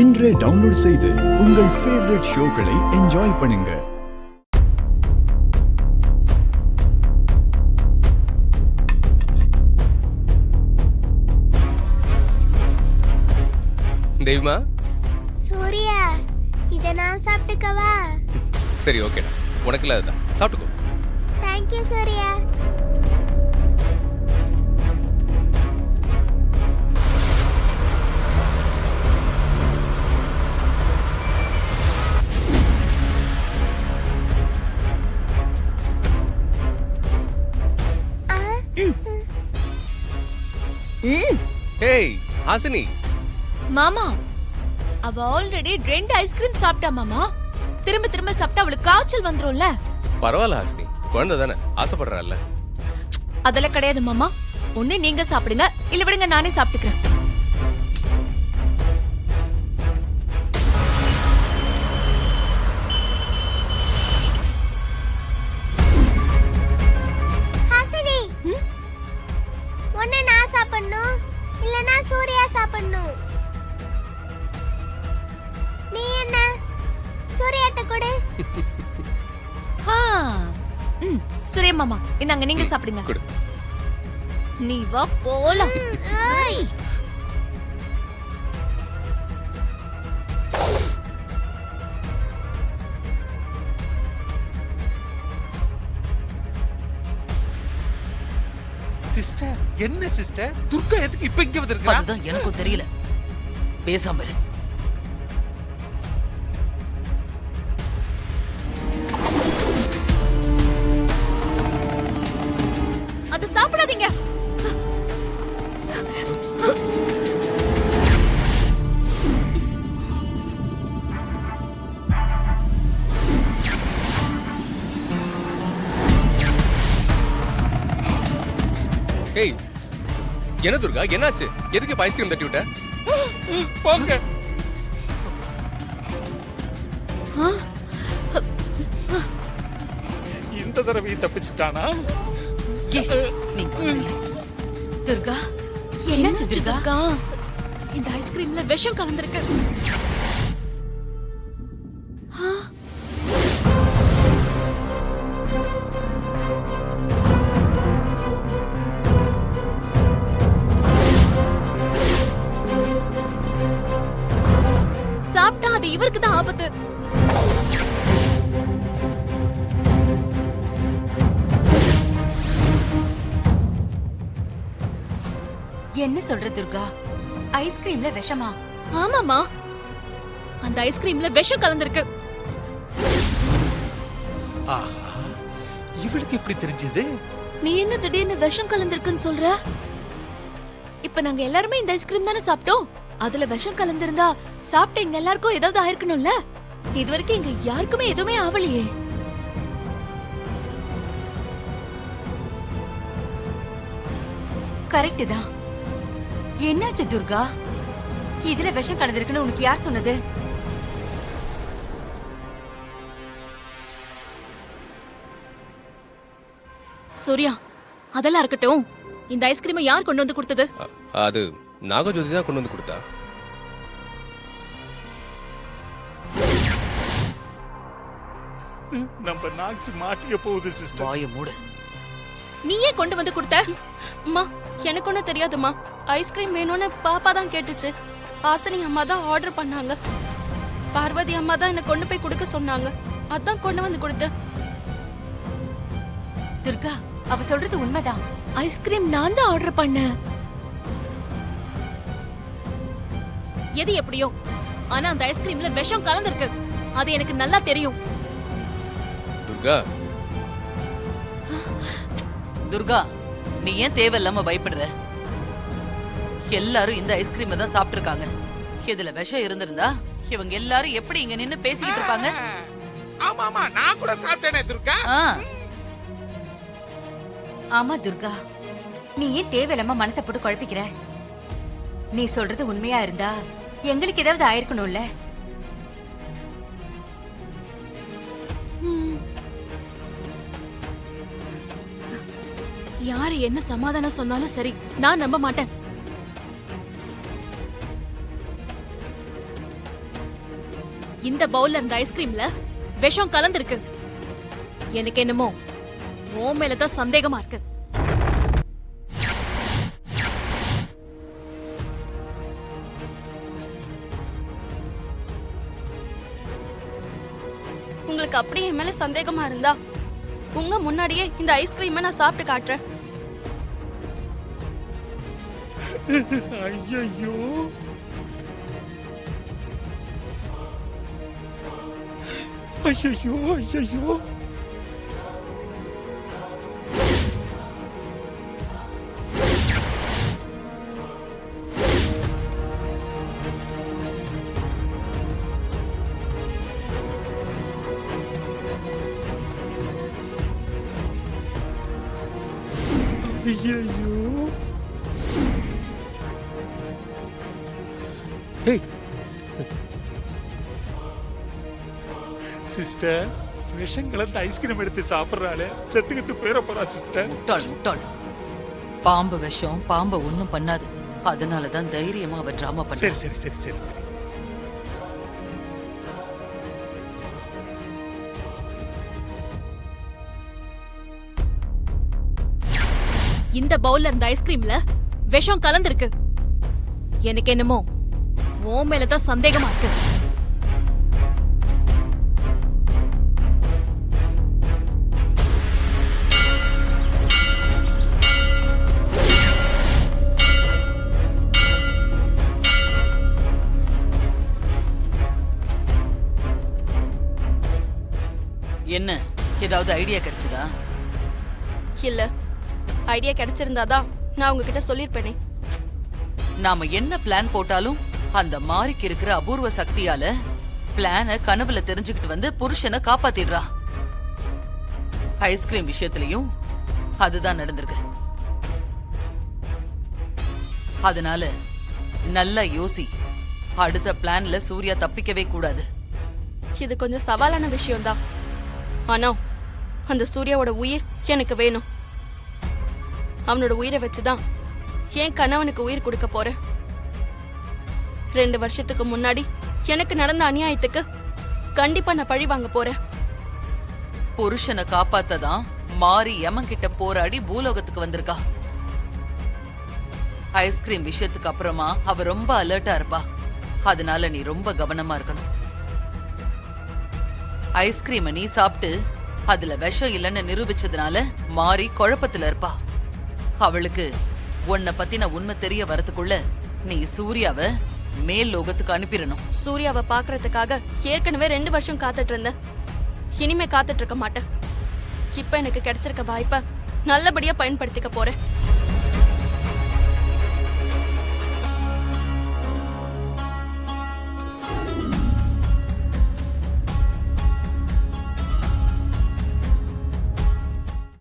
இன்றே டவுன்லோட் செய்து உங்கள் ஃபேவரட் ஷோக்களை என்ஜாய் பண்ணுங்க. தெய்வமா, சூர்யா, இத நான் சாப்பிட்டுக்கவா? சரி, ஓகேடா, உனக்குல அதுதான், சாப்பிட்டுக்கோ. தேங்க்யூ சூர்யா. ஹேய் ஹாசினி. மாமா, அவ ஆல்ரெடி 2 ஐஸ்கிரீம் சாப்பிட்டா மாமா. திரும்ப திரும்ப சாப்பிட்டா அவளுக்கு காய்ச்சல் வந்துரும்ல. பரவாயில்ல ஹாசினி, குழந்தை தானே, ஆசைப்படுறாள்ல. அதெல்லாம் கிடையாது மாமா. ஒண்ணு நீங்க சாப்பிடுங்க, இல்ல விடுங்க நானே சாப்பிட்டுக்கிறேன். ஹாசினி, ஒண்ணு நான் சாப்பிடணும், இல்லனா சூர்யா சாப்பிடணும். நீ என்ன சூர்யாட்ட கொடு. சூர்யா மாமா, இந்தாங்க நீங்க சாப்பிடுங்க. குடு. நீ வா போலாம். ஏய், சிஸ்டர், என்ன சிஸ்டர்? துர்கா எதுக்கு இப்ப இங்க வந்திருக்கா? அதுதான் எனக்கும் தெரியல. பேசாம இரு. அது சாப்பிடாதீங்க. ஹேய், என்ன துர்கா, என்னாச்சு? எதுக்கு இப்ப ஐஸ்கிரீம் தட்டி விட்ட? போங்க. இந்த தடவை தப்பிச்சிட்டானா? துர்கா, என்னாச்சு துர்கா? இந்த ஐஸ்கிரீம்ல விஷம் கலந்திருக்கு. சாப்பிட்டா அது இவருக்கு தான் ஆபத்து. என்ன சொல்ற துர்கா? ஐஸ்கிரீம்ல விஷமா? ஆமாமா, அந்த ஐஸ்கிரீம்ல விஷம் கலந்திருக்கு. ஆஹா, இவளுக்கு எப்படி தெரிஞ்சது? நீ என்ன திடீர்னு விஷம் கலந்திருக்குன்னு சொல்ற? இப்ப நாங்க எல்லாருமே இந்த ஐஸ்கிரீம் தானே சாப்பிட்டோம். அதுல விஷம் கலந்திருந்தா சாப்பிட்ட எங்க எல்லாருக்கும் ஏதாவது ஆயிருக்கணும்ல. இதுவரைக்கும் இங்க யாருக்குமே எதுவுமே ஆவலையே. கரெக்ட் தான். என்னாச்சு துர்கா? இதுல விஷம் கலந்திருக்குன்னு உனக்கு யார் சொன்னது? சூர்யா, அதெல்லாம் இருக்கட்டும். இந்த ஐஸ்கிரீமை யார் கொண்டு வந்து கொடுத்தது? அது நாகஜோதி தான் கொண்டு வந்து கொடுத்தா. நம்ம நாக்ஸ் மாட்டிக்க போகுது சிஸ்டர். வாயை மூடு. நீயே கொண்டு வந்து கொடுத்த? அம்மா, எனக்கு ஒன்றும் தெரியாதும்மா. ஐஸ்கிரீம் வேணும்னு பாப்பா தான் கேட்டுச்சு. ஹாசினி அம்மா தான் ஆர்டர் பண்ணாங்க. பார்வதி அம்மா தான் என்ன கொண்டு போய் கொடுக்க சொன்னாங்க. அதான் கொண்டு வந்து கொடுத்தேன். துர்கா, அவ சொல்றது உண்மைதான். ஐஸ்கிரீம் நான் தான் ஆர்டர் பண்ணேன். எது எப்படியோ, ஆனா அந்த ஐஸ்கிரீம்ல விஷம் கலந்திருக்கு. அது எனக்கு நல்லா தெரியும். துர்கா, துர்கா, நீ ஏன் தேவையில்லாம பயப்படுற? எல்லாரும் இந்த ஐஸ்கிரீம் தான் சாப்பிட்டு இருக்காங்க. இதுல விஷம் இருந்திருந்தா இவங்க எல்லாரும் எப்படி இங்க நின்னு பேசிக்கிட்டு இருப்பாங்க? ஆமா ஆமா, நான் கூட சாப்பிட்டேனே துர்கா. ஆமா துர்கா, நீ ஏன் தேவையில்லாம மனசை போட்டு குழப்பிக்கிற? நீ சொல்றது உண்மையா இருந்தா எங்களுக்கு ஏதாவது ஆயிருக்கணும்ல. யாரு என்ன சமாதானம் சொன்னாலும் சரி, நான் நம்ப மாட்டேன். இந்த பவுல்ல இருந்த ஐஸ்கிரீம்ல விஷம் கலந்திருக்கு. எனக்கு என்னமோ உன் மேலதான் சந்தேகமா இருக்கு. உங்களுக்கு அப்படியே என் மேல சந்தேகமா இருந்தா உங்க முன்னாடியே இந்த ஐஸ்கிரீமை நான் சாப்பிட்டு காட்டுறேன். ஐயோ ஐயோ ஐயோ ஐயோ சிஸ்டர் விஷம் கலந்த ஐஸ்கிரீம் எடுத்து சாப்பிடுறாளே செத்துக்கிட்டு போயிட போறா சிஸ்டர். முட்டாள் முட்டாள். பாம்பு விஷம் பாம்பை ஒண்ணும் பண்ணாது. அதனாலதான் தைரியமா அவ டிராமா பண்ண. சரி சரி சரி சரி சரி. இந்த பவுல்ல இருந்த ஐஸ்கிரீம்ல விஷம் கலந்திருக்கு. எனக்கு என்னமோ உன் மேலதான் சந்தேகமா இருக்கு. என்ன ஏதாவது ஐடியா கிடைச்சதா? இல்ல, ஐடியா கிடைச்சிருந்தாதான் நான் உங்ககிட்ட சொல்லிருப்பேனே. நாம என்ன பிளான் போட்டாலும் அந்த மாரிக்கு இருக்கிற அபூர்வ சக்தியால பிளான கனவுல தெரிஞ்சுக்கிட்டு வந்து புருஷனை காப்பாத்திடுறா. ஐஸ்கிரீம் விஷயத்திலையும் அதுதான் நடந்திருக்கு. அதனால நல்லா யோசி. அடுத்த பிளான்ல சூர்யா தப்பிக்கவே கூடாது. இது கொஞ்சம் சவாலான விஷயம்தான். ஆனா அந்த சூர்யாவோட உயிர் எனக்கு வேணும். அவனோட உயிரை வச்சுதான் என் கணவனுக்கு உயிர் கொடுக்க போறேன். 2 வருஷத்துக்கு முன்னாடி எனக்கு நடந்த அநியாயத்துக்கு கண்டிப்பா நான் பழி வாங்க போறேன். புருஷனை காப்பாத்ததான் மாறி யமன் கிட்ட போராடி பூலோகத்துக்கு வந்திருக்கா. ஐஸ்கிரீம் விஷயத்துக்கு அப்புறமா அவ ரொம்ப அலர்ட்டா இருப்பா. அதனால நீ ரொம்ப கவனமா இருக்கணும். ஐஸ்கிரீமை நீ சாப்பிட்டு அதுல விஷம் இல்லைன்னு நிரூபிச்சதுனால மாறி குழப்பத்துல இருப்பா. அவளுக்கு உன்னை பத்தின உண்மை தெரிய வரதுக்குள்ள நீ சூர்யாவை மேல் லோகத்துக்கு அனுப்பிடணும். சூர்யாவை பாக்குறதுக்காக ஏற்கனவே 2 வருஷம் காத்துட்டு இருந்தேன். இனிமே காத்துட்டு இருக்க மாட்டேன். இப்ப எனக்கு கிடைச்சிருக்க வாய்ப்பை நல்லபடியா பயன்படுத்திக்க போறேன்.